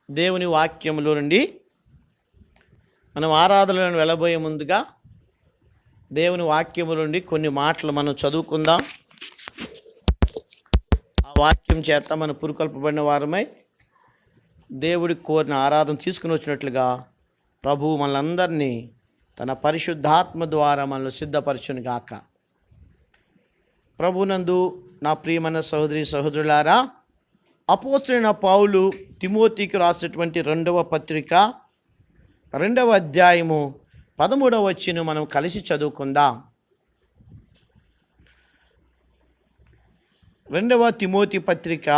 దేవుని వాక్యములో నుండి మనం ఆరాధనలను వెళ్ళబోయే ముందుగా దేవుని వాక్యములో నుండి కొన్ని మాటలు మనం చదువుకుందాం. ఆ వాక్యం చేత మనం పురుకొల్పబడిన వారమై దేవుడికి కోరిన ఆరాధన తీసుకుని వచ్చినట్లుగా ప్రభువు మనలందరినీ తన పరిశుద్ధాత్మ ద్వారా మనల్ని సిద్ధపరచును గాక. ప్రభునందు నా ప్రియమైన సహోదరి సహోదరులారా, అపోస్తలుడైన పౌలు తిమోతికి రాసినటువంటి 2వ పత్రిక 2వ అధ్యాయము 13వ వచనం మనం కలిసి చదువుకుందాం. 2వ తిమోతి పత్రిక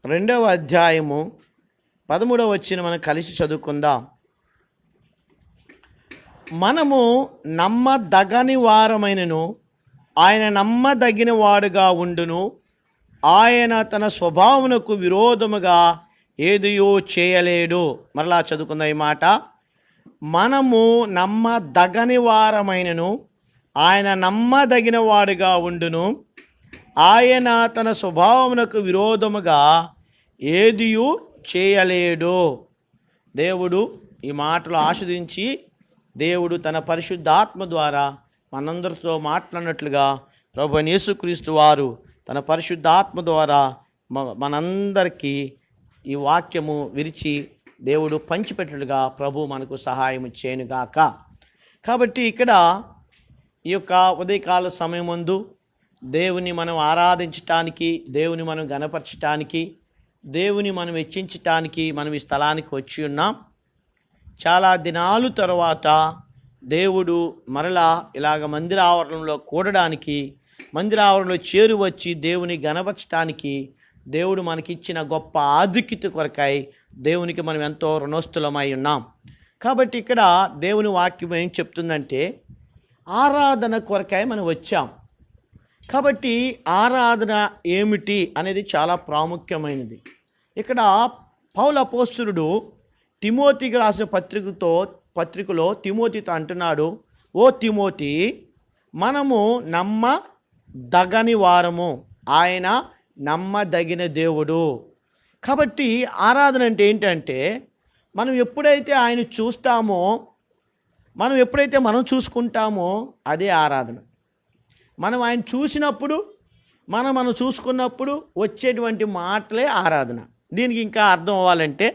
2వ అధ్యాయము 13వ వచనం మనం కలిసి చదువుకుందాం. మనము నమ్మదగని వారమైనను ఆయన నమ్మదగిన వాడుగా ఉండును. ఆయన తన స్వభావమునకు విరోధముగా ఏదియో చేయలేడు. మరలా చదువుకుందాం ఈ మాట. మనము నమ్మదగని వారమైనను ఆయన నమ్మదగిన వాడుగా ఉండును. ఆయన తన స్వభావమునకు విరోధముగా ఏదియూ చేయలేడు. దేవుడు ఈ మాటలు ఆస్వాదించి దేవుడు తన పరిశుద్ధాత్మ ద్వారా మనందరితో మాట్లాడినట్లుగా ప్రభువైన యేసుక్రీస్తు వారు తన పరిశుద్ధాత్మ ద్వారా మనందరికీ ఈ వాక్యము విరిచి దేవుడు పంచిపెట్టుగా ప్రభు మనకు సహాయం చేయనుగాక. కాబట్టి ఇక్కడ ఈ యొక్క ఉదయకాల సమయం ముందు దేవుని మనం ఆరాధించటానికి, దేవుని మనం గణపరచటానికి, దేవుని మనం హెచ్చించటానికి మనం ఈ స్థలానికి వచ్చి ఉన్నాం. చాలా దినాలు తర్వాత దేవుడు మరలా ఇలాగ మందిర ఆవరణలో కూడడానికి, మందిర ఆవరణలో చేరు వచ్చి దేవుని గణపరచటానికి దేవుడు మనకిచ్చిన గొప్ప ఆధిక్యత కొరకై దేవునికి మనం ఎంతో రుణస్థులమై ఉన్నాం. కాబట్టి ఇక్కడ దేవుని వాక్యం ఏం చెప్తుందంటే ఆరాధన కొరకై మనం వచ్చాం. కాబట్టి ఆరాధన ఏమిటి అనేది చాలా ప్రాముఖ్యమైనది. ఇక్కడ పౌలు అపోస్తలుడు తిమోతికి రాసిన పత్రికలో తిమోతితో అంటున్నాడు, ఓ తిమోతి, మనము నమ్మదగని వారము, ఆయన నమ్మదగిన దేవుడు. కాబట్టి ఆరాధన అంటే ఏంటంటే మనం ఎప్పుడైతే ఆయన చూస్తామో, మనం చూసుకుంటామో అదే ఆరాధన. మనం ఆయన చూసినప్పుడు, మనం చూసుకున్నప్పుడు వచ్చేటువంటి మాటలే ఆరాధన. దీనికి ఇంకా అర్థం అవ్వాలంటే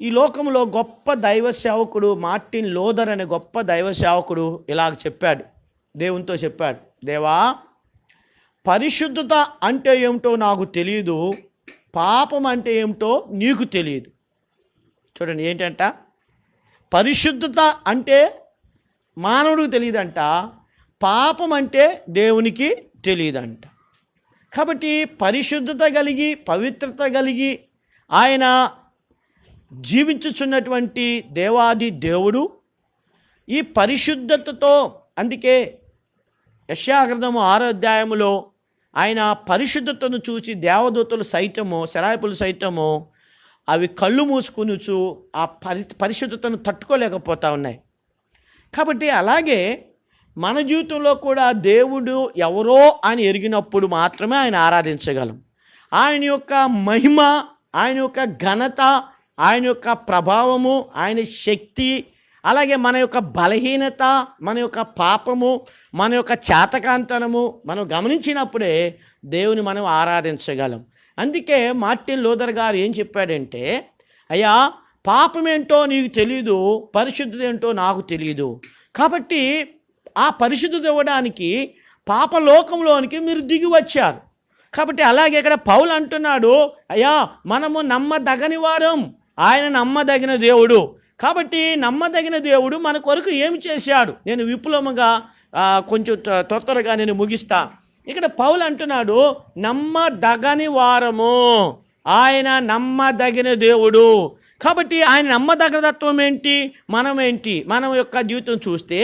ఈ లోకంలో గొప్ప దైవ సేవకుడు మార్టిన్ లూథర్ అనే గొప్ప దైవ సేవకుడు ఇలాగ చెప్పాడు, దేవునితో చెప్పాడు, దేవా, పరిశుద్ధత అంటే ఏమిటో నాకు తెలియదు, పాపం అంటే ఏమిటో నీకు తెలియదు. చూడండి, ఏంటంట, పరిశుద్ధత అంటే మానవుడికి తెలియదంట, పాపం అంటే దేవునికి తెలియదంట. కాబట్టి పరిశుద్ధత కలిగి, పవిత్రత కలిగి ఆయన జీవించుచున్నటువంటి దేవాది దేవుడు ఈ పరిశుద్ధతతో, అందుకే యెషయా గ్రంథము 6వ అధ్యాయములో ఆయన పరిశుద్ధతను చూసి దేవదూతలు సైతము, శరాయిపులు సైతము అవి కళ్ళు మూసుకునుచు ఆ పరిశుద్ధతను తట్టుకోలేకపోతా ఉన్నాయి. కాబట్టి అలాగే మన జీవితంలో కూడా దేవుడు ఎవరో అని ఎరిగినప్పుడు మాత్రమే ఆయన ఆరాధించగలం. ఆయన యొక్క మహిమ, ఆయన యొక్క ఘనత, ఆయన యొక్క ప్రభావము, ఆయన శక్తి, అలాగే మన యొక్క బలహీనత, మన యొక్క పాపము, మన యొక్క చేతకాంతనము మనం గమనించినప్పుడే దేవుని మనం ఆరాధించగలం. అందుకే మార్టిన్ లూథర్ గారు ఏం చెప్పాడంటే, అయ్యా, పాపమేంటో నీకు తెలియదు, పరిశుద్ధత ఏంటో నాకు తెలియదు. కాబట్టి ఆ పరిశుద్ధత ఇవ్వడానికి పాపలోకంలోనికి మీరు దిగి వచ్చారు. కాబట్టి అలాగే ఇక్కడ పౌలు అంటున్నాడు, అయ్యా, మనము నమ్మదగని వారం, ఆయన నమ్మదగిన దేవుడు. కాబట్టి నమ్మదగిన దేవుడు మన కొరకు ఏమి చేశాడు, నేను విపులముగా కొంచెం త్వరగా నేను ముగిస్తా. ఇక్కడ పౌలు అంటున్నాడు, నమ్మదగని వారము, ఆయన నమ్మదగిన దేవుడు. కాబట్టి ఆయన నమ్మదగతత్వం ఏంటి, మనం యొక్క జీవితం చూస్తే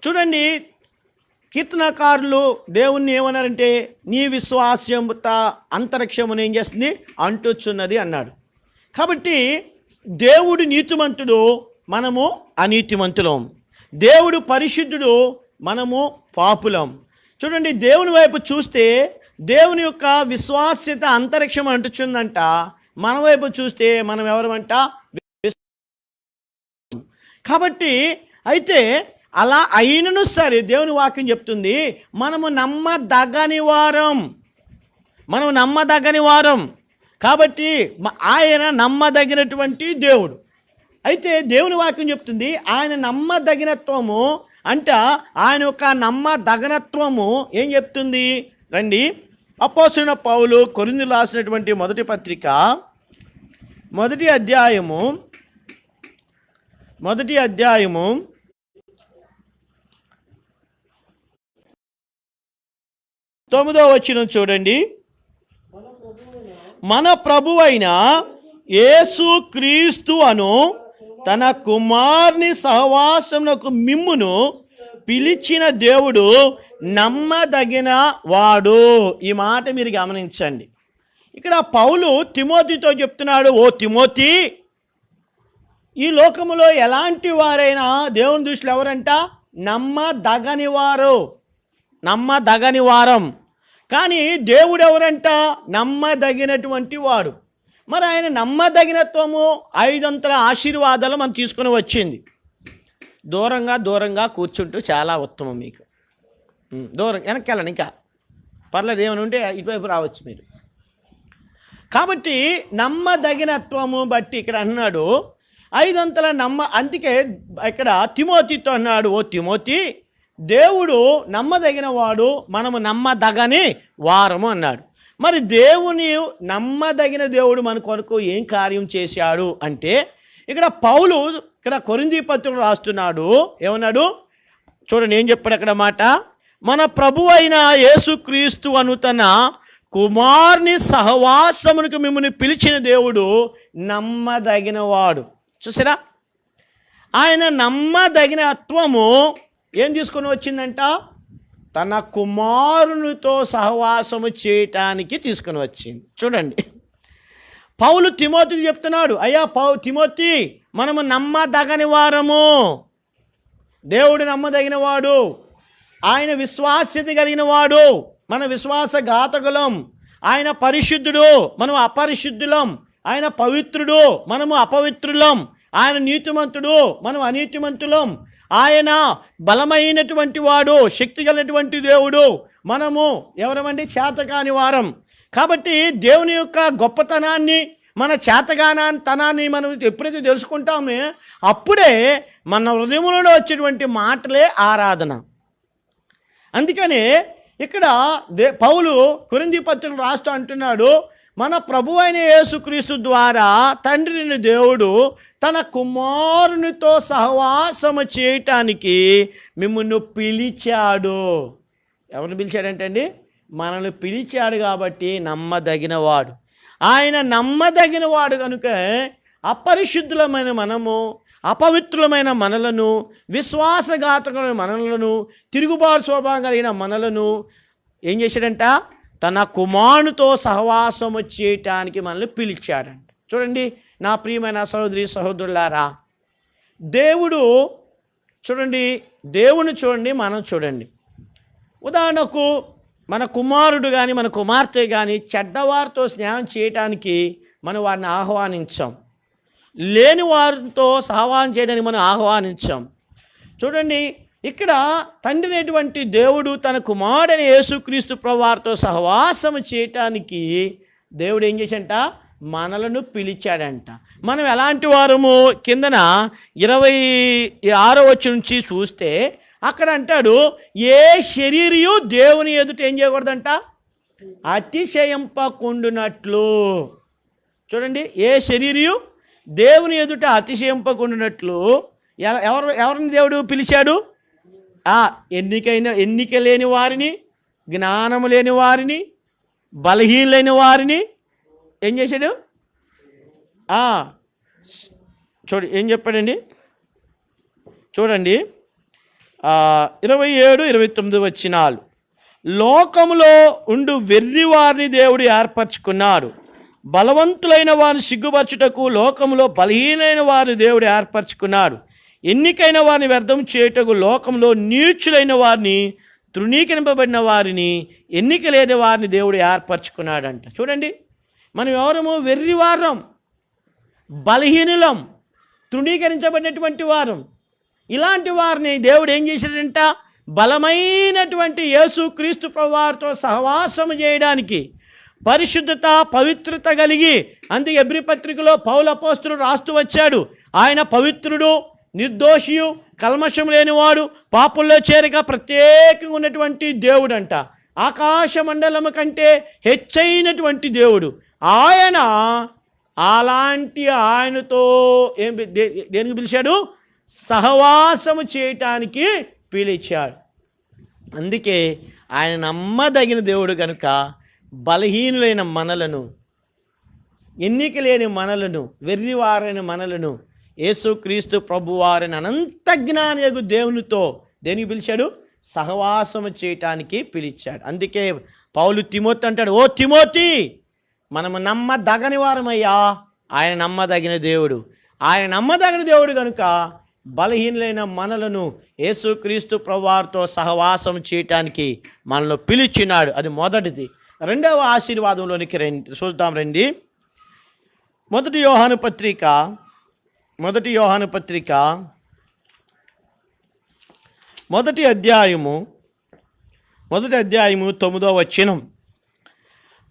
చూడండి, కీర్తనకారులు దేవుణ్ణి ఏమన్నారంటే, నీ విశ్వాస్యత అంతరిక్షమును ఏం చేస్తుంది, అంటుచున్నది అన్నాడు. కాబట్టి దేవుడు నీతిమంతుడు, మనము అనీతిమంతులం. దేవుడు పరిశుద్ధుడు, మనము పాపులం. చూడండి, దేవుని వైపు చూస్తే దేవుని యొక్క విశ్వాస్యత అంతరిక్షం అంటుచుందంట. మన వైపు చూస్తే మనం ఎవరమంట? కాబట్టి అయితే అలా అయినను సరే దేవుని వాక్యం చెప్తుంది మనము నమ్మదగని వారం. కాబట్టి ఆయన నమ్మదగినటువంటి దేవుడు. అయితే దేవుని వాక్యం చెప్తుంది ఆయన నమ్మదగినత్వము అంట. ఆయన యొక్క నమ్మదగినత్వము ఏం చెప్తుంది? రండి, అపోస్తలుడైన పౌలు కొరింథీయులకు రాసినటువంటి మొదటి పత్రిక మొదటి అధ్యాయము 9వ వచనం చూడండి. మన ప్రభువైన యేసు క్రీస్తు అను తన కుమారుని సహవాసమునకు మిమ్మును పిలిచిన దేవుడు నమ్మదగిన వాడు. ఈ మాట మీరు గమనించండి. ఇక్కడ పౌలు తిమోతితో చెప్తున్నాడు, ఓ తిమోతి, ఈ లోకములో ఎలాంటి వారైనా దేవుని దృష్టిలో ఎవరంట? నమ్మదగని వారం. కానీ దేవుడు ఎవరంట? నమ్మదగినటువంటి వాడు. మరి ఆయన నమ్మదగినత్వము 5 ఆశీర్వాదాలు మనం తీసుకుని వచ్చింది. దూరంగా కూర్చుంటూ చాలా ఉత్తమం. మీకు దూరం వెనక్కి వెళ్ళండి, ఇంకా పర్లేదు, ఏమైనా ఉంటే ఇటువైపు రావచ్చు మీరు. కాబట్టి నమ్మదగినత్వము బట్టి ఇక్కడ అన్నాడు 5 అందుకే ఇక్కడ తిమోతితో అన్నాడు, ఓ తిమోతి, దేవుడు నమ్మదగిన వాడు, మనము నమ్మదగని వారము అన్నాడు. మరి దేవుని నమ్మదగిన దేవుడు మన కొరకు ఏం కార్యం చేశాడు అంటే, ఇక్కడ పౌలు ఇక్కడ కొరింథీ పత్రిక రాస్తున్నాడు. ఏమన్నాడు చూడండి, ఏం చెప్పాడు అక్కడ మాట? మన ప్రభు అయిన యేసుక్రీస్తు అను తన కుమారుని సహవాసమునకు మిమ్మల్ని పిలిచిన దేవుడు నమ్మదగిన వాడు. చూసారా, ఆయన నమ్మదగినత్వము ఏం తీసుకొని వచ్చిందంట? తన కుమారునితో సహవాసము చేయటానికి తీసుకొని వచ్చింది. చూడండి, పౌలు తిమోతికి చెప్తున్నాడు, అయ్యా తిమోతి, మనము నమ్మదగని వారము. దేవుడు నమ్మదగిన వాడు, ఆయన విశ్వాస్యత కలిగిన వాడు. మన విశ్వాసఘాతకులం. ఆయన పరిశుద్ధుడు, మనం అపరిశుద్ధులం. ఆయన పవిత్రుడు, మనము అపవిత్రులం. ఆయన నీతిమంతుడు, మనం అనీతిమంతులం. ఆయన బలమైనటువంటి వాడు, శక్తి కలిగినటువంటి దేవుడు, మనము ఎవరమండి? చేతకాని వారం. కాబట్టి దేవుని యొక్క గొప్పతనాన్ని, మన చేతగానతనాన్ని మనం ఎప్పుడైతే తెలుసుకుంటామో అప్పుడే మన హృదయంలో వచ్చేటువంటి మాటలే ఆరాధన. అందుకనే ఇక్కడ పౌలు కొరింథీ పత్రిక రాస్తూ అంటున్నాడు, మన ప్రభు అయిన యేసుక్రీస్తు ద్వారా తండ్రిని దేవుడు తన కుమారునితో సహవాసము చేయటానికి మిమ్మల్ని పిలిచాడు. ఎవరిని పిలిచాడంటండి? మనల్ని పిలిచాడు. కాబట్టి నమ్మదగినవాడు. ఆయన నమ్మదగినవాడు కనుక అపరిశుద్ధులమైన మనము, అపవిత్రులమైన మనలను, విశ్వాసఘాతకులైన మనలను, తిరుగుబాటు స్వభావం కలిగిన మనలను ఏం చేశాడంట? తన కుమారునితో సహవాసము చేయటానికి మనల్ని పిలిచాడంట. చూడండి నా ప్రియమైన సహోదరి సహోదరులారా, దేవుడు చూడండి, దేవుని చూడండి, మనం చూడండి. ఉదాహరణకు మన కుమారుడు కానీ మన కుమార్తె కానీ చెడ్డవారితో స్నేహం చేయటానికి మనం వారిని ఆహ్వానించాం. లేని వారితో సహవాసం చేయడానికి మనం ఆహ్వానించాం. చూడండి, ఇక్కడ తండ్రి అనేటువంటి దేవుడు తన కుమారుడైన యేసుక్రీస్తు ప్రభువారితో సహవాసము చేయటానికి దేవుడు ఏం చేశాడంట? మనలను పిలిచాడంట. మనం ఎలాంటి వారము? కిందన 26వ వచనం నుంచి చూస్తే అక్కడ అంటాడు, ఏ శరీరియు దేవుని ఎదుట ఏం చేయకూడదంట? అతిశయింపకుండునట్లు. చూడండి, ఏ శరీరియు దేవుని ఎదుట అతిశయింపకుండునట్లు ఎవరిని దేవుడు పిలిచాడు? ఎన్నిక లేని వారిని, జ్ఞానము లేని వారిని, బలహీనలైన వారిని ఏం చేశాడు? చూడు ఏం చెప్పాడండి, చూడండి 27, 29 వచనాలు. లోకములో ఉండు వెర్రి వారిని దేవుడు ఏర్పరచుకున్నాడు, బలవంతులైన వారిని సిగ్గుపరచుటకు లోకములో బలహీనైన వారిని దేవుడు ఏర్పరచుకున్నాడు, ఎన్నికైన వారిని వ్యర్థం చేయుటకు లోకంలో నీచులైన వారిని తృణీకరింపబడిన వారిని, ఎన్నిక లేని వారిని దేవుడు ఏర్పరచుకున్నాడంట. చూడండి, మనం ఎవరము? వెర్రివారం, బలహీనులం, తృణీకరించబడినటువంటి వారం. ఇలాంటి వారిని దేవుడు ఏం చేశాడంట? బలమైనటువంటి యేసుక్రీస్తు ప్రభువారితో సహవాసం చేయడానికి, పరిశుద్ధత పవిత్రత కలిగి, అందుకే హెబ్రీ పత్రికలో పౌలు అపోస్తలుడు రాస్తూ వచ్చాడు, ఆయన పవిత్రుడు, నిర్దోషియు, కల్మషం లేనివాడు, పాపుల్లో చేరక ప్రత్యేకంగా ఉన్నటువంటి దేవుడు అంట. ఆకాశ మండలము కంటే హెచ్చైనటువంటి దేవుడు ఆయన. అలాంటి ఆయనతో దేనికి పిలిచాడు? సహవాసము చేయటానికి పిలిచాడు. అందుకే ఆయన నమ్మదగిన దేవుడు కనుక బలహీనులైన మనలను, ఎన్నిక లేని మనలను, వెర్రివారైన మనలను యేసుక్రీస్తు ప్రభువారిని అనంత జ్ఞానయగు దేవునితో దేనికి పిలిచాడు? సహవాసము చేయటానికి పిలిచాడు. అందుకే పౌలు తిమోతి అంటాడు, ఓ తిమోతి, మనము నమ్మదగని వారమయ్యా, ఆయన నమ్మదగిన దేవుడు. ఆయన నమ్మదగిన దేవుడు కనుక బలహీనులైన మనలను యేసుక్రీస్తు ప్రభువారితో సహవాసం చేయటానికి మనల్ని పిలిచినాడు. అది మొదటిది. రెండవ ఆశీర్వాదంలోనికి చూద్దాం రండి. మొదటి యోహాను పత్రిక 1వ అధ్యాయము 9వ వచనం.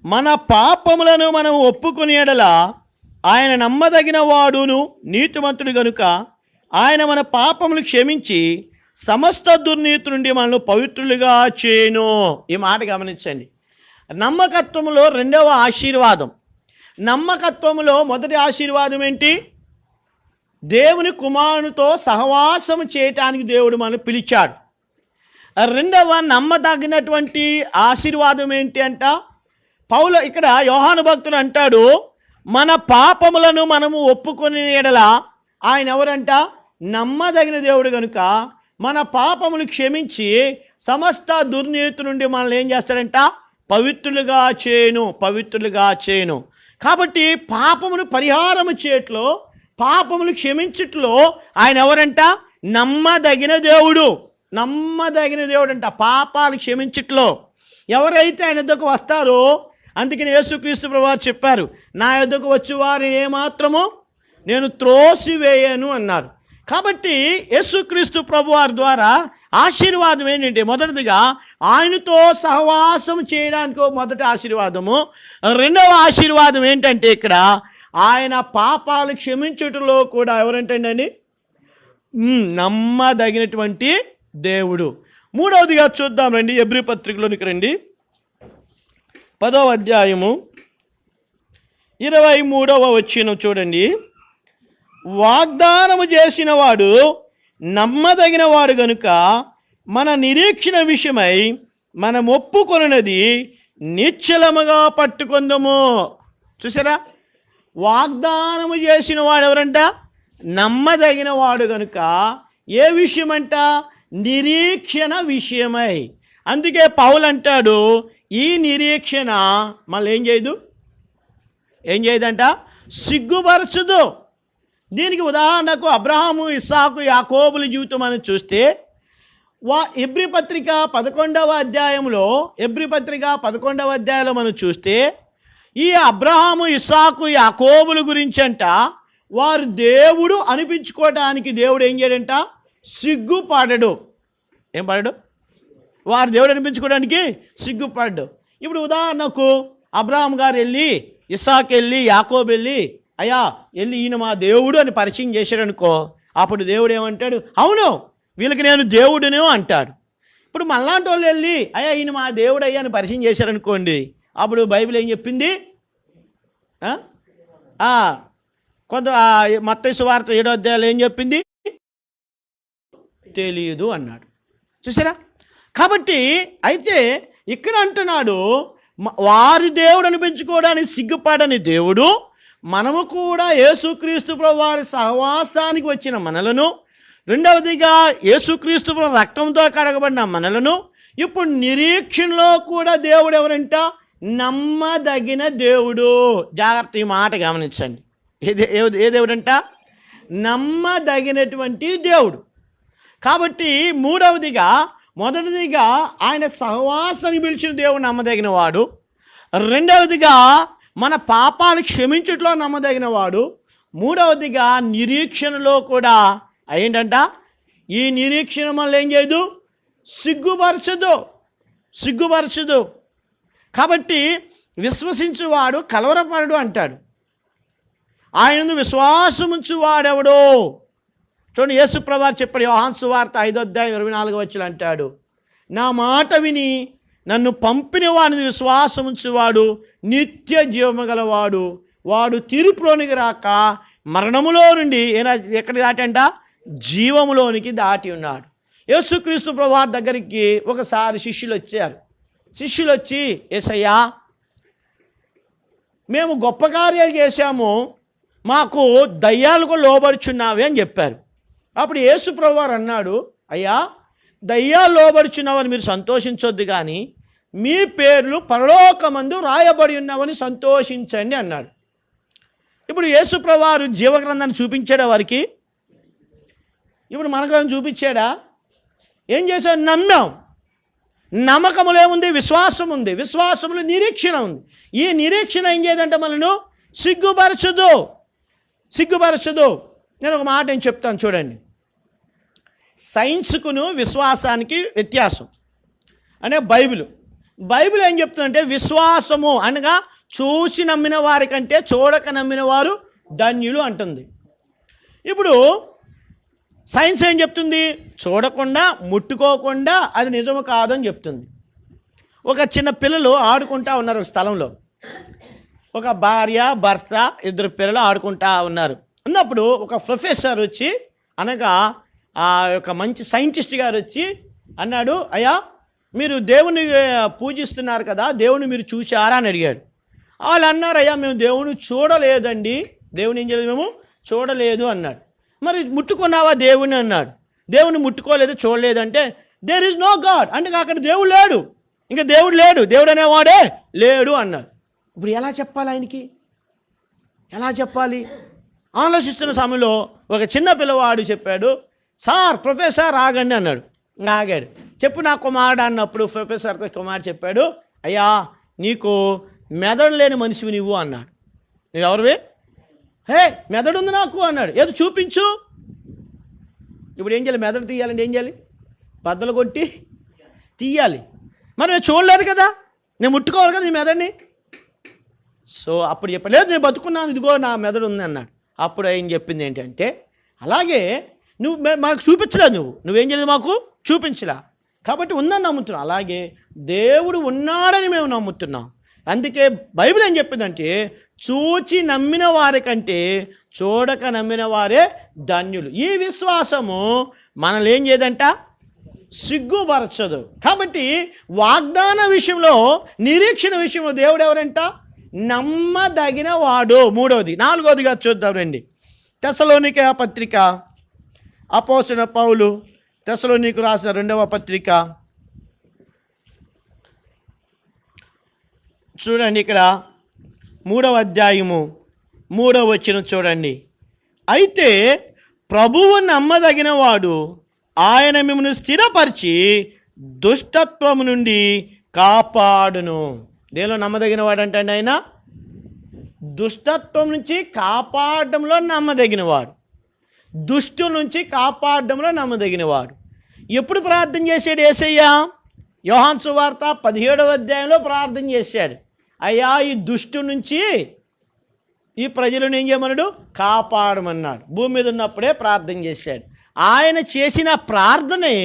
మన పాపములను మనం ఒప్పుకొని ఎడల ఆయన నమ్మదగిన వాడును నీతిమంతుడు గనుక ఆయన మన పాపములు క్షమించి సమస్త దుర్నీతి నుండి మనల్ని పవిత్రులుగా చేయను. ఈ మాట గమనించండి. నమ్మకత్వములో రెండవ ఆశీర్వాదం. నమ్మకత్వములో మొదటి ఆశీర్వాదం ఏంటి? దేవుని కుమారునితో సహవాసం చేయటానికి దేవుడు మనం పిలిచాడు. రెండవ నమ్మదగినటువంటి ఆశీర్వాదం ఏంటి అంట? పౌలు ఇక్కడ యోహాను భక్తుడు అంటాడు, మన పాపములను మనము ఒప్పుకొని ఎడల ఆయన ఎవరంట? నమ్మదగిన దేవుడు కనుక మన పాపములు క్షమించి సమస్త దుర్నీతి నుండి మనల్ని ఏం చేస్తాడంట? పవిత్రులుగా చేయను. కాబట్టి పాపమును పరిహారము చేయట్లో, పాపములు క్షమించట్లో ఆయన ఎవరంట? నమ్మదగిన దేవుడు అంట. పాపాలు క్షమించట్లో ఎవరైతే ఆయన యొద్దకు వస్తారో, అందుకని యేసుక్రీస్తు ప్రభువారు చెప్పారు, నా యొద్దకు వచ్చి వారిని ఏమాత్రము నేను త్రోసివేయను అన్నారు. కాబట్టి యేసుక్రీస్తు ప్రభువారి ద్వారా ఆశీర్వాదం ఏంటంటే, మొదటిదిగా ఆయనతో సహవాసం చేయడానికి మొదటి ఆశీర్వాదము. రెండవ ఆశీర్వాదం ఏంటంటే ఇక్కడ ఆయన పాపాలు క్షమించుటలో కూడా ఎవరంటండి? నమ్మదగినటువంటి దేవుడు. మూడవదిగా చూద్దాం రండి, హెబ్రీ పత్రికలోనికి రండి. 10వ అధ్యాయము 23వ వచనం చూడండి. వాగ్దానము చేసిన వాడు నమ్మదగిన వాడు గనుక మన నిరీక్షణ విషయమై మనం ఒప్పుకొనున్నది నిశ్చలముగా పట్టుకొందము. చూసారా? వాగ్దానము చేసిన వాడు ఎవరంట? నమ్మదగిన వాడు గనుక ఏ విషయమంట? నిరీక్షణ విషయమై. అందుకే పౌలు అంటాడు, ఈ నిరీక్షణ మళ్ళీ ఏం చేయదంట? సిగ్గుపరచదు. దీనికి ఉదాహరణకు అబ్రహాము, ఇస్సాకు, యాకోబుల జీవితం అని చూస్తే హెబ్రీ పత్రిక 11వ అధ్యాయంలో మనం చూస్తే ఈ అబ్రహాము, ఇస్సాకు, యాకోబుల గురించి అంట, వారు దేవుడు అనిపించుకోవడానికి దేవుడు ఏం చేయడంట? సిగ్గుపడడు. ఏం పడడు? వారు దేవుడు అనిపించుకోవడానికి సిగ్గుపడ్డు. ఇప్పుడు ఉదాహరణకు అబ్రహాం గారు వెళ్ళి, ఇస్సాకు వెళ్ళి, యాకోబు వెళ్ళి, అయ్యా వెళ్ళి ఈయన మా దేవుడు అని పరిచయం చేశాడనుకో, అప్పుడు దేవుడు ఏమంటాడు? అవును, వీళ్ళకి నేను దేవుడును అంటాడు. ఇప్పుడు మళ్ళాంటి వాళ్ళు వెళ్ళి, అయ్యా ఈయన మా దేవుడు అయ్యా అని పరిచయం చేశారనుకోండి, అప్పుడు బైబిల్ ఏం చెప్పింది? కొంత మత్తయి సువార్త 7వ అధ్యాయంలో ఏం చెప్పింది? తెలియదు అన్నాడు. చూసారా? కాబట్టి అయితే ఇక్కడ అంటున్నాడు, వారి దేవుడు అనిపించుకోవడానికి సిగ్గుపడని దేవుడు, మనము కూడా యేసుక్రీస్తు ప్రభువారి సహవాసానికి వచ్చిన మనలను, రెండవదిగా యేసుక్రీస్తు ప్రభు రక్తంతో కడగబడిన మనలను, ఇప్పుడు నిరీక్షణలో కూడా దేవుడు ఎవరంట? నమ్మదగిన దేవుడు. జాగ్రత్త, ఈ మాట గమనించండి. ఏ దేవుడంట? నమ్మదగినటువంటి దేవుడు. కాబట్టి మూడవదిగా మొదటిదిగా ఆయన సహవాసాన్ని పిలిచిన దేవుడు నమ్మదగిన వాడు. రెండవదిగా మన పాపాలు క్షమించుట్లో నమ్మదగిన వాడు. మూడవదిగా నిరీక్షణలో కూడా ఏంటంట, ఈ నిరీక్షణ మనల్ని ఏం చేయదు, సిగ్గుపరచదు. కాబట్టి విశ్వసించువాడు కలవరపడడు అంటాడు. ఆయన విశ్వాసముంచువాడెవడో చూడండి, యేసు ప్రభువు చెప్పాడు యోహాను సువార్త 5:24 అంటాడు, నా మాట విని నన్ను పంపిన వాడిని విశ్వాసముంచువాడు నిత్య జీవము గలవాడు, వాడు తీర్పులోనికి రాక మరణములో నుండి ఎక్కడికి దాటంట, జీవములోనికి దాటి ఉన్నాడు. యేసుక్రీస్తు ప్రభువు దగ్గరికి ఒకసారి శిష్యులు వచ్చి, యేసయ్యా మేము గొప్ప కార్యాలు చేశాము, మాకు దయ్యాలకు లోబడుచున్నావే అని చెప్పారు. అప్పుడు యేసు ప్రభువు అన్నాడు, అయ్యా దయ్యాలు లోబడుచున్నావని మీరు సంతోషించొద్దు, కానీ మీ పేర్లు పరలోకమందు రాయబడి ఉన్నావని సంతోషించండి అన్నాడు. ఇప్పుడు యేసు ప్రభువు జీవగ్రంథాన్ని చూపించాడా వారికి? ఇప్పుడు మనకు చూపించాడా? ఏం చేశాడు? నమ్మాం. నమ్మకములో ఏముంది? విశ్వాసం ఉంది. విశ్వాసంలో నిరీక్షణ ఉంది. ఈ నిరీక్షణ ఏం చేయదంటే మనను సిగ్గుపరచదు. నేను ఒక మాట నేను చెప్తాను చూడండి. సైన్స్కును విశ్వాసానికి వ్యత్యాసం. అంటే బైబిల్ ఏం చెప్తుందంటే, విశ్వాసము అనగా చూసి నమ్మిన వారి కంటే చూడక నమ్మిన వారు ధన్యులు అంటుంది. ఇప్పుడు సైన్స్ ఏం చెప్తుంది? చూడకుండా ముట్టుకోకుండా అది నిజము కాదని చెప్తుంది. ఒక చిన్న పిల్లలు ఆడుకుంటా ఉన్నారు ఒక స్థలంలో. ఒక భార్య భర్త 2 పిల్లలు ఆడుకుంటా ఉన్నారు. ఉన్నప్పుడు ఒక ప్రొఫెసర్ వచ్చి, అనగా ఆ యొక్క మంచి సైంటిస్ట్ గారు వచ్చి అన్నాడు, అయ్యా మీరు దేవుని పూజిస్తున్నారు కదా, దేవుని మీరు చూశారా అని అడిగాడు. వాళ్ళు అన్నారు, అయ్యా మేము దేవుని చూడలేదండి, దేవుని ఏం చేయలేదు, మేము చూడలేదు అన్నాడు. మరి ముట్టుకున్నావా దేవుని అన్నాడు. దేవుని ముట్టుకోలేదు, చూడలేదంటే దేర్ ఈజ్ నో గాడ్, అంటే అక్కడ దేవుడు లేడు, ఇంకా దేవుడు లేడు, దేవుడు అనేవాడే లేడు అన్నాడు. ఇప్పుడు ఎలా చెప్పాలి ఆయనకి? ఎలా చెప్పాలి? ఆలోచిస్తున్న సమయంలో ఒక చిన్న పిల్లవాడు చెప్పాడు, సార్ ప్రొఫెసర్ ఆగండి అన్నాడు. ఆగాడు. చెప్పు నా కుమారుడు అన్నప్పుడు ప్రొఫెసర్తో కుమారుడు చెప్పాడు, అయ్యా నీకు మెదడు లేని మనిషివి నువ్వు అన్నాడు. నువ్వు ఎవరివి? హే మెదడు ఉంది నాకు అన్నాడు. ఏదో చూపించు. ఇప్పుడు ఏం చేయాలి? మెదడు తీయాలంటే ఏం చేయాలి? బద్దలు కొట్టి తీయాలి. మనం చూడలేదు కదా, నేను ముట్టుకోవాలి కదా నీ మెదడుని. సో అప్పుడు చెప్పలేదు, నేను బతుకున్నాను, ఇదిగో నా మెదడు ఉంది అన్నాడు. అప్పుడు ఏం చెప్పింది ఏంటంటే, అలాగే నువ్వు మాకు చూపించలేదు, నువ్వేం చేయలేదు, మాకు చూపించలా, కాబట్టి ఉందని నమ్ముతున్నావు. అలాగే దేవుడు ఉన్నాడని మేము నమ్ముతున్నాం. అందుకే బైబిల్ ఏం చెప్పిందంటే, చూచి నమ్మిన వారి కంటే చూడక నమ్మిన వారే ధన్యులు. ఈ విశ్వాసము మనల్ని ఏం చేయదంట? సిగ్గుపరచదు. కాబట్టి వాగ్దాన విషయంలో, నిరీక్షణ విషయంలో దేవుడు ఎవరంట? నమ్మదగిన వాడు. మూడవది. నాలుగవదిగా చూద్దాం రండి. తెస్సలోనికే పత్రిక, అపోస్తలుడైన పౌలు తెస్సలోనికు రాసిన 2వ పత్రిక చూడండి. ఇక్కడ 3వ అధ్యాయము 3వ వచనం చూడండి. అయితే ప్రభువు నమ్మదగిన వాడు, ఆయన మిమ్మల్ని స్థిరపరిచి దుష్టత్వము నుండి కాపాడును. దేనిలో నమ్మదగిన వాడు అంటే ఆయన దుష్టత్వం నుంచి కాపాడడంలో నమ్మదగిన వాడు, దుష్టు నుంచి కాపాడడంలో నమ్మదగిన వాడు. ఎప్పుడు ప్రార్థన చేశాడు యేసయ్య? యోహాను సువార్త 17వ అధ్యాయంలో ప్రార్థన చేశాడు, అయ్యా ఈ దుష్టు నుంచి ఈ ప్రజలను ఏం చేయమన్నాడు? కాపాడమన్నాడు. భూమి మీద ఉన్నప్పుడే ప్రార్థన చేశాడు. ఆయన చేసిన ప్రార్థనే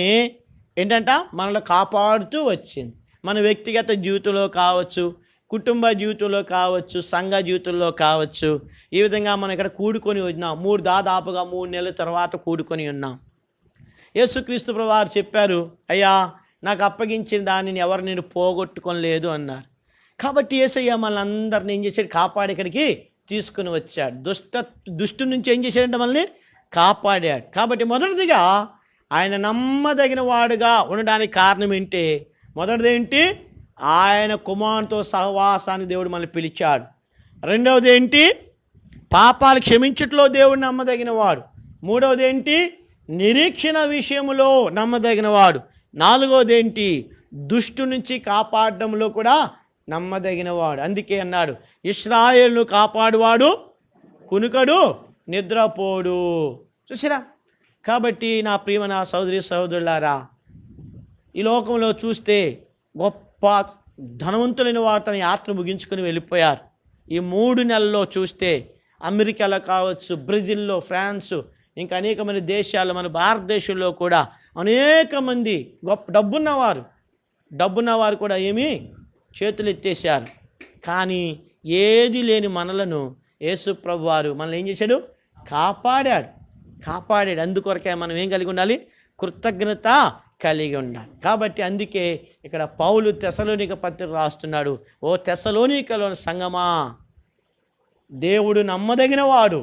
ఏంటంట? మనల్ని కాపాడుతూ వచ్చింది. మన వ్యక్తిగత జీవితంలో కావచ్చు, కుటుంబ జీవితంలో కావచ్చు, సంఘ జీవితంలో కావచ్చు. ఈ విధంగా మనం ఇక్కడ కూడుకొని ఉన్నాం. దాదాపుగా 3 నెలల తర్వాత కూడుకొని ఉన్నాం. యేసుక్రీస్తు ప్రభువారు చెప్పారు, అయ్యా నాకు అప్పగించిన దానిని ఎవరు నేను పోగొట్టుకోలేదు అన్నారు. కాబట్టి యేసయ్య మనల్ని అందరిని ఏం చేశాడు? కాపాడి ఇక్కడికి తీసుకుని వచ్చాడు. దుష్టు నుంచి ఏం చేశాడంటే మనల్ని కాపాడాడు. కాబట్టి మొదటిదిగా ఆయన నమ్మదగిన వాడుగా ఉండడానికి కారణం ఏంటి? మొదటిది ఏంటి? ఆయన కుమారునితో సహవాసానికి దేవుడు మనల్ని పిలిచాడు. రెండవది ఏంటి? పాపాలు క్షమించుట్లో దేవుడు నమ్మదగిన వాడు. మూడవది ఏంటి? నిరీక్షణ విషయంలో నమ్మదగిన వాడు. నాలుగోది ఏంటి? దుష్టు నుంచి కాపాడడంలో కూడా నమ్మదగినవాడు. అందుకే అన్నాడు, ఇశ్రాయేలును కాపాడువాడు కునుకడు నిద్రపోడు. చూసిరా? కాబట్టి నా ప్రియమైన సహోదరి సహోదరులారా, ఈ లోకంలో చూస్తే గొప్ప ధనవంతులైన వారు తన యాత్ర ముగించుకొని వెళ్ళిపోయారు. ఈ 3 నెలల్లో చూస్తే అమెరికాలో కావచ్చు, బ్రెజిల్లో, ఫ్రాన్సు, ఇంకా అనేక మంది దేశాలు, మన భారతదేశంలో కూడా అనేక మంది గొప్ప డబ్బున్నవారు కూడా ఏమీ చేతులు ఎత్తేసారు. కానీ ఏది లేని మనలను యేసు ప్రభువారు మనల్ని ఏం చేశాడు? కాపాడాడు. అందుకొరకే మనం ఏం కలిగి ఉండాలి? కృతజ్ఞత కలిగి ఉండాలి. కాబట్టి అందుకే ఇక్కడ పౌలు తెస్సలోనిక పత్రిక రాస్తున్నాడు, ఓ తెస్సలోనికలోని సంగమా, దేవుడు నమ్మదగినవాడు.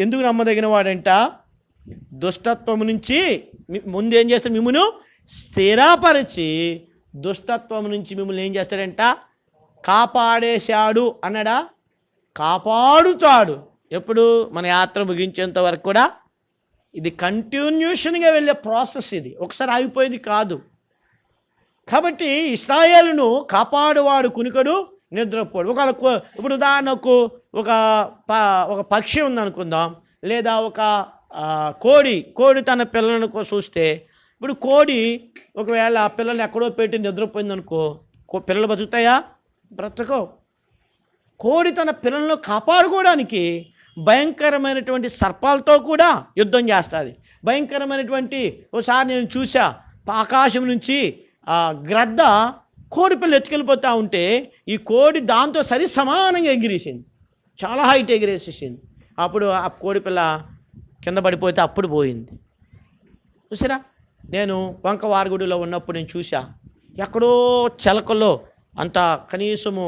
ఎందుకు నమ్మదగినవాడంట? దుష్టత్వము నుంచి ముందేం చేస్తాడు? మిమ్మును స్థిరపరిచి దుష్టత్వం నుంచి మిమ్మల్ని ఏం చేస్తాడంట? కాపాడేశాడు అన్నాడా? కాపాడుతాడు. ఎప్పుడు? మన యాత్ర ముగించేంత వరకు కూడా. ఇది కంటిన్యూషన్గా వెళ్ళే ప్రాసెస్. ఇది ఒకసారి ఆగిపోయేది కాదు. కాబట్టి ఇశ్రాయేలును కాపాడువాడు కునుకడు నిద్రపోడు. ఇప్పుడు ఉదాహరణకు ఒక పక్షి ఉందనుకుందాం, లేదా ఒక కోడి తన పిల్లలను చూస్తే, ఇప్పుడు కోడి ఒకవేళ పిల్లల్ని ఎక్కడో పెట్టి నిద్రపోయిందనుకో, పిల్లలు బతుకుతాయా? బ్రతకవు. కోడి తన పిల్లలను కాపాడుకోవడానికి భయంకరమైనటువంటి సర్పాలతో కూడా యుద్ధం చేస్తుంది. భయంకరమైనటువంటి ఒకసారి నేను చూసా, ఆకాశం నుంచి గ్రద్ద కోడి పిల్ల ఎత్తుకెళ్ళిపోతూ ఉంటే ఈ కోడి దాంతో సరి సమానంగా ఎగిరేసింది, చాలా హైట్ ఎగిరేసేసింది. అప్పుడు ఆ కోడి పిల్ల కింద పడిపోతే అప్పుడు పోయింది. చూసారా? నేను వంకవారుగుడిలో ఉన్నప్పుడు నేను చూసా, ఎక్కడో చెలకల్లో అంత కనీసము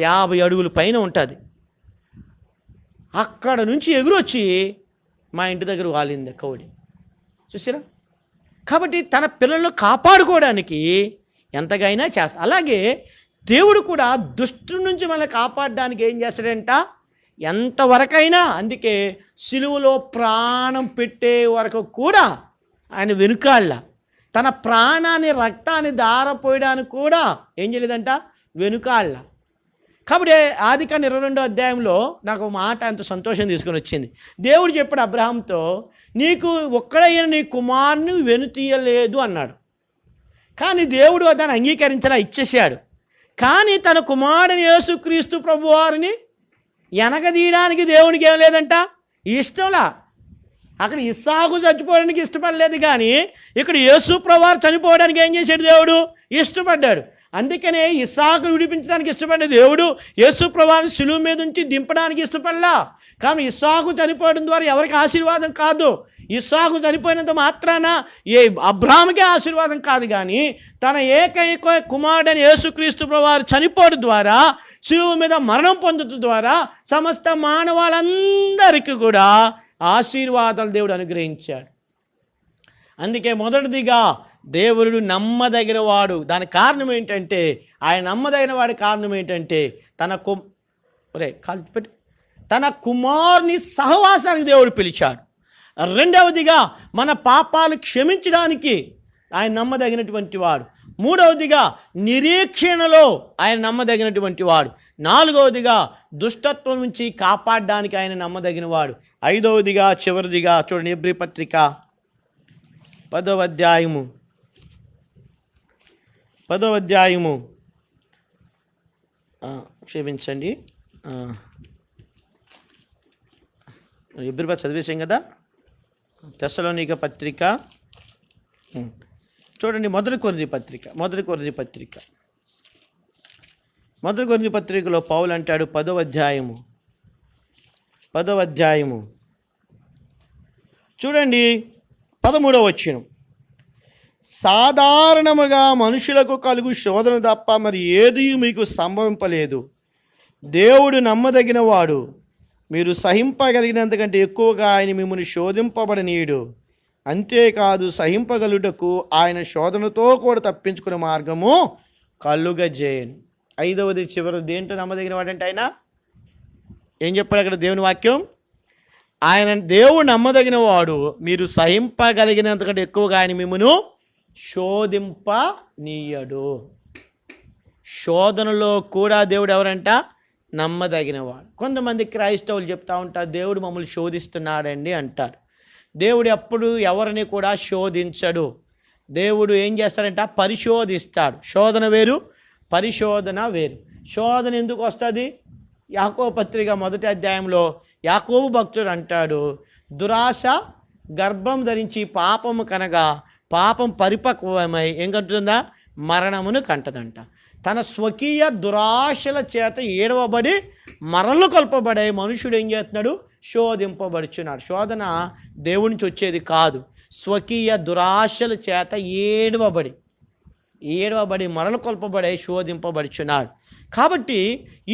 50 అడుగుల పైన ఉంటుంది, అక్కడ నుంచి ఎగురొచ్చి మా ఇంటి దగ్గర వాలింది కోడి. చూసారా? కాబట్టి తన పిల్లలను కాపాడుకోవడానికి ఎంతగైనా చేస్తా. అలాగే దేవుడు కూడా దుష్టు నుంచి మనల్ని కాపాడడానికి ఏం చేస్తాడంట? ఎంతవరకైనా. అందుకే సిలువలో ప్రాణం పెట్టే వరకు కూడా ఆయన వెనుకాళ్ళ, తన ప్రాణాన్ని రక్తాన్ని ధారపోయడానికి కూడా ఏం చేయలేదంట? వెనుకాళ్ళ. కాబట్టి ఆదికాండం 22వ అధ్యాయంలో నాకు మాట అంత సంతోషం తీసుకొని వచ్చింది. దేవుడు చెప్పాడు అబ్రహాంతో, నీకు ఒక్కడైన నీ కుమారుని వెనుతీయలేదు అన్నాడు. కానీ దేవుడు దాన్ని అంగీకరించలా, ఇచ్చేసాడు. కానీ తన కుమారుని యేసుక్రీస్తు ప్రభువారిని వెనకదీయడానికి దేవునికి ఏం లేదంట? ఇష్టంలా. అక్కడ ఇస్సాకు చచ్చిపోవడానికి ఇష్టపడలేదు, కానీ ఇక్కడ యేసు ప్రభువారు చనిపోవడానికి ఏం చేశాడు? దేవుడు ఇష్టపడ్డాడు. అందుకనే ఇస్సాకును విడిపించడానికి ఇష్టపడ్డ దేవుడు యేసు ప్రభువుని శిలువ మీద ఉంచి దింపడానికి ఇష్టపడలా. కానీ ఇస్సాకు చనిపోవడం ద్వారా ఎవరికి ఆశీర్వాదం కాదు. ఇస్సాకు చనిపోయినంత మాత్రాన అబ్రాహాముకే ఆశీర్వాదం కాదు, కానీ తన ఏకైక కుమారుడైన యేసుక్రీస్తు ప్రభువారు చనిపోవడం ద్వారా, శిలువ మీద మరణం పొందడం ద్వారా సమస్త మానవాళ్ళందరికీ కూడా ఆశీర్వాదాలు దేవుడు అనుగ్రహించాడు. అందుకే మొదటిదిగా దేవుడు నమ్మదగిన వాడు. దానికి కారణం ఏంటంటే, ఆయన నమ్మదగిన వాడి కారణం ఏంటంటే తన కుమారుని సహవాసానికి దేవుడు పిలిచాడు. రెండవదిగా మన పాపాలు క్షమించడానికి ఆయన నమ్మదగినటువంటి వాడు. మూడవదిగా నిరీక్షణలో ఆయన నమ్మదగినటువంటి వాడు. నాలుగవదిగా దుష్టత్వం నుంచి కాపాడడానికి ఆయన నమ్మదగిన వాడు. ఐదవదిగా చివరిదిగా చూడండి, హెబ్రీ పత్రిక 10వ అధ్యాయము క్షమించండి, హెబ్రీ చదివేశాం కదా. తెస్సలోనిక పత్రిక చూడండి, మొదటి కొరింథీ పత్రికలో పౌలు అంటాడు, 10వ అధ్యాయము చూడండి, 13వ వచనం, సాధారణముగా మనుషులకు కలుగు శోధన తప్ప మరి ఏది మీకు సంభవింపలేదు. దేవుడు నమ్మదగిన వాడు, మీరు సహింపగలిగినంతకంటే ఎక్కువగా ఆయన మిమ్మల్ని శోధింపబడనీయుడు. అంతేకాదు, సహింపగలుటకు ఆయన శోధనతో కూడా తప్పించుకునే మార్గము కలుగజేయను. ఐదవది చివరి దేంట్లో నమ్మదగిన వాడంటే ఆయన ఏం చెప్పాడు అక్కడ దేవుని వాక్యం? దేవుడు నమ్మదగిన వాడు, మీరు సహింపగలిగినంతకంటే ఎక్కువగా ఆయన మిమ్మను శోధింపనీయడు. శోధనలో కూడా దేవుడు ఎవరంట? నమ్మదగినవాడు. కొంతమంది క్రైస్తవులు చెప్తా ఉంటారు, దేవుడు మమ్మల్ని శోధిస్తున్నాడండి అంటారు. దేవుడు ఎప్పుడు ఎవరిని కూడా శోధించడు. దేవుడు ఏం చేస్తాడంట? పరిశోధిస్తాడు. శోధన వేరు, పరిశోధన వేరు. శోధన ఎందుకు వస్తుంది? యాకోబు పత్రిక 1వ అధ్యాయంలో యాకోబు భక్తుడు అంటాడు, దురాశ గర్భం ధరించి పాపము కనగా పాపం పరిపక్వమై ఏం కంటుందా? మరణమును కంటదంట. తన స్వకీయ దురాశల చేత ఏడవబడి మరలు కొల్పబడే మనుషుడు ఏం చేస్తున్నాడు? శోధింపబడుచున్నాడు. శోధన దేవుడి నుంచి వచ్చేది కాదు, స్వకీయ దురాశల చేత ఏడవబడి మరలు కొల్పబడే శోధింపబడుచున్నాడు. కాబట్టి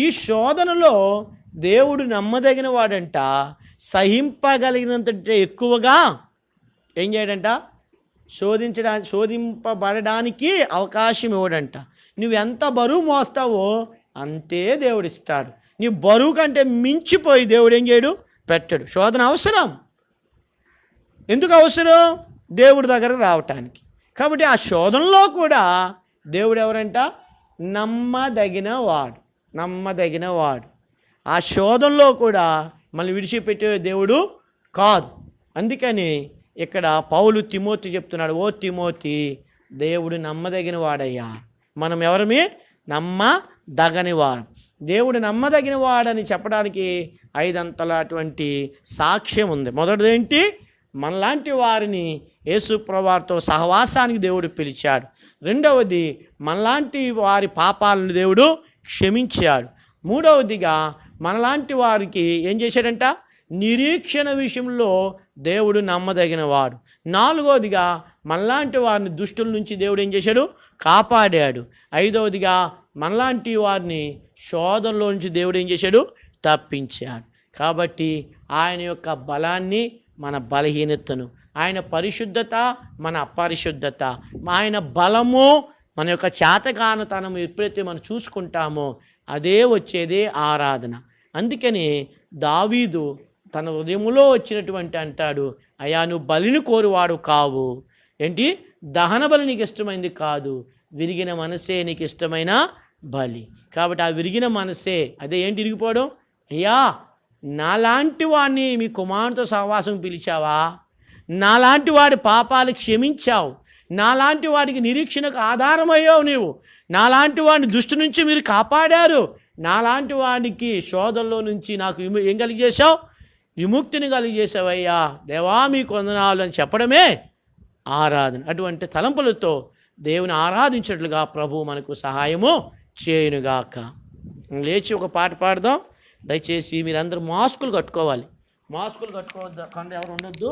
ఈ శోధనలో దేవుడు నమ్మదగిన వాడంట. సహింపగలిగినంత ఎక్కువగా ఏం చేయడంట? శోధింపబడడానికి అవకాశం ఇవ్వడంట. నువ్వెంత బరువు మోస్తావో అంతే దేవుడు ఇస్తాడు. నీ బరువు కంటే మించిపోయి దేవుడు ఏం చేయడు? పెట్టడు. శోధన అవసరం. ఎందుకు అవసరం? దేవుడి దగ్గరకు రావటానికి. కాబట్టి ఆ శోధనలో కూడా దేవుడు ఎవరంట? నమ్మదగినవాడు. ఆ శోధనలో కూడా మళ్ళీ విడిచిపెట్టే దేవుడు కాదు. అందుకని ఇక్కడ పౌలు తిమోతి చెప్తున్నాడు, ఓ తిమోతి, దేవుడు నమ్మదగిన వాడయ్యా. మనం ఎవరమే? నమ్మదగనివాడు. దేవుడు నమ్మదగిన వాడని చెప్పడానికి 5 అంతలటువంటి సాక్ష్యం ఉంది. మొదటిదేంటి? మనలాంటి వారిని యేసు ప్రభువుతో సహవాసానికి దేవుడు పిలిచాడు. రెండవది, మనలాంటి వారి పాపాలను దేవుడు క్షమించాడు. మూడవదిగా, మనలాంటి వారికి ఏం చేశాడంట? నిరీక్షణ విషయంలో దేవుడు నమ్మదగినవాడు. నాలుగవదిగా, మనలాంటి వారిని దుష్టుల నుంచి దేవుడు ఏం చేశాడు? కాపాడాడు. ఐదవదిగా, మనలాంటి వారిని శోధనలో నుంచి దేవుడు ఏం చేశాడు? తప్పించాడు. కాబట్టి ఆయన యొక్క బలాన్ని, మన బలహీనతను, ఆయన పరిశుద్ధత, మన అపరిశుద్ధత, ఆయన బలము, మన యొక్క చేతకానితనము ఎప్పుడైతే మనం చూసుకుంటామో అదే వచ్చేదే ఆరాధన. అందుకని దావీదు తన హృదయములో వచ్చినటువంటి అంటాడు, అయ్యా నువ్వు బలిని కోరువాడు కావు. ఏంటి? దహన బలి నీకు ఇష్టమైంది కాదు, విరిగిన మనసే నీకు ఇష్టమైన బలి. కాబట్టి ఆ విరిగిన మనసే అదే ఏంటి? ఇరిగిపోవడం. అయ్యా నాలాంటి వాడిని మీ కుమారునితో సహవాసం పిలిచావా? నాలాంటి వాడి పాపాలు క్షమించావు. నాలాంటి వాడికి నిరీక్షణకు ఆధారమయ్యావు నీవు. నాలాంటి వాడిని దుష్టు నుంచి మీరు కాపాడారు. నాలాంటి వాడికి శోధనలో నుంచి నాకు ఏం కలిగజేశావు? విముక్తిని కలిగజేసావయ్యా. దేవా మీకు వందనాలు అని చెప్పడమే ఆరాధన. అటువంటి తలంపులతో దేవుని ఆరాధించినట్లుగా ప్రభు మనకు సహాయము చేయునుగాక. లేచి ఒక పాట పాడదాం. దయచేసి మీరందరూ మాస్కులు కట్టుకోవాలి. మాస్కులు కట్టుకోవద్దు, ఎవరు ఉండొద్దు.